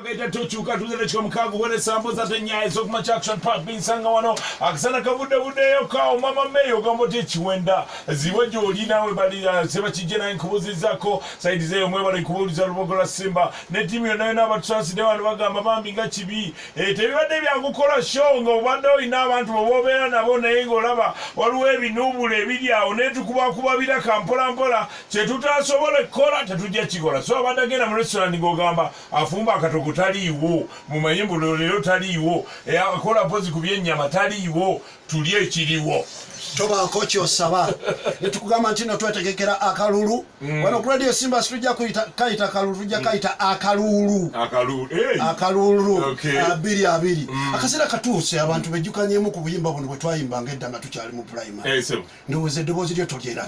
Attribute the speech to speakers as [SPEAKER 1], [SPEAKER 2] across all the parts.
[SPEAKER 1] Kaita tuchuka tuzele chika mkagu wale sambo za tenyaye Sokuma Action Park binsanga wano akisana kavude yokao mama meyo gambote chiwenda ziwe joli nawe bali seba chijena inkubuzi zako saidi zeyo mwe bali inkubuzi za lubogo la Simba ne timu yonayo n'abatrans ne wano bagamba bambi nga kibi tebibadde byakukola show ngo bado ina abantu bobeera nabo naye ng'olaba waliwo ebinubula ebiri awo ne tukubakubabira kampola mpola kye tutasobola kukola tetujja kikola so abadde agenda mu restaurant ng'ogamba afumba akatogo taliiwo mu mayimbulo leero taliiwo akola pozi ku byennyama taliiwo tulye ekiriwo
[SPEAKER 2] tobaako kyosaba netukugamba nti no twetegekera akalulu wano ku radio Simba situjja kayita kalulu tujja kayita akalulu abiri akaseera katuuse abantu bejjukanyemu ku buyimba buno bwe twayimbanga edda nga tukyali mu primary ndowooza eddoboozi lyo tolyera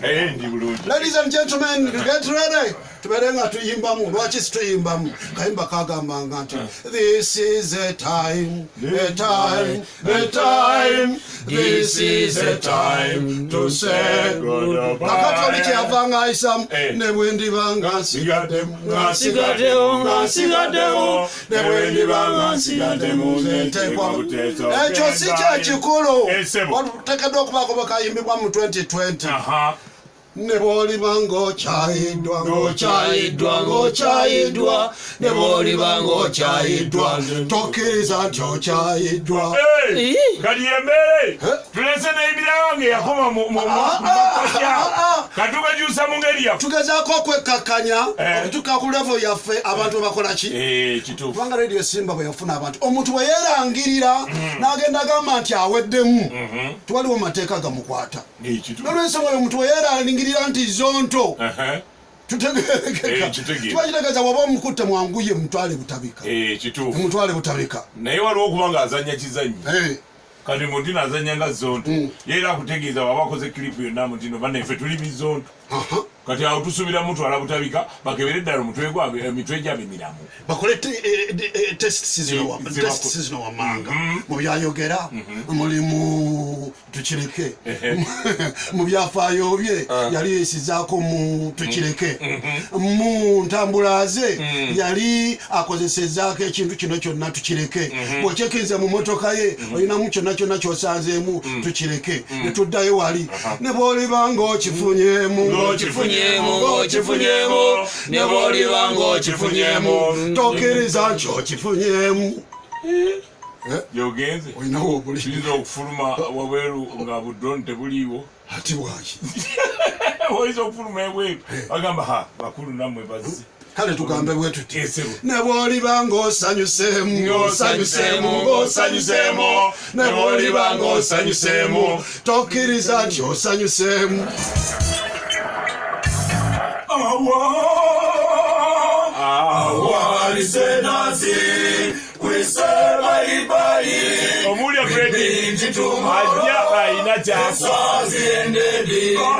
[SPEAKER 2] ladies and gentlemen get ready tubeere nga tuyimbamu lwaki situyimbamu kayimba kagambanga nti this is a time this is a time to say goodbye. Nakatoli kyavanga ayisamu ne bwendibanga nsigaddemu ne bwendibanga nsigaddemu nteekwamu ekyo si kyekikulu wateekeddwa okubaako bakayimbibwa mu 2020 ne bw'oliba ng'okyayiddwa ne bw'oliba ng'okyayiddwa tokkiriza nti okyayiddwa
[SPEAKER 1] kati embeere tulese n'ebirawange yakoma mu makosya katugajuusa mu ngeri yaffe
[SPEAKER 2] tugezaako okwekkakkanya okutuuka ku level yaffe abantu bakola ki kubanga radio Simba bwe yafuna abantu omuntu bwe yeerangirira n'agenda agamba nti aweddemu twaliwo mateeka gamukwata nolwensonga oyo omuntu bwe yeerangirira nti zonto tutegerekeka kiba kitegeeza waba omukutte mwanguye mutwale butabika
[SPEAKER 1] naye waliwo okuba ng'azanya kizanyi kati mutino azanya nga zonto yeera akutegeeza waba akoze kilipu yonna mutino bannaffe tuli bizonto kati awo tusuubira mutwala butabika bakebere eddala emitwe gyabemiramu
[SPEAKER 2] bakole test zino wammanga mu byayogera mulimu tukireke mu byafaayo bye yali yesizaako mu tukireke mu ntambula ze yali akozesezaako ekintu kino kyonna tukireke bw'okyekiriza mu motoka ye olinamu kyonna kyosanzeemu tukireke ne tuddayo wali ne bw'oliba ng'okifunyemu ne bw'oliba ng'okifunyemu tokkiriza nti okifunyemu
[SPEAKER 1] yogenze
[SPEAKER 2] olinawo obuli
[SPEAKER 1] kiyinza okufuluma wabweru nga buddoni tebuliiwo
[SPEAKER 2] ati waki
[SPEAKER 1] oyinza okufuluma ebweru bagamba bakulu nammwe bazze
[SPEAKER 2] kale tugambe bwe tuti ne bw'oliba ng'osanyuseemu ne bw'oliba ng'osanyuseemu tokkiriza nti osanyuseemu
[SPEAKER 1] omuli ebredi ajja ayina kyasa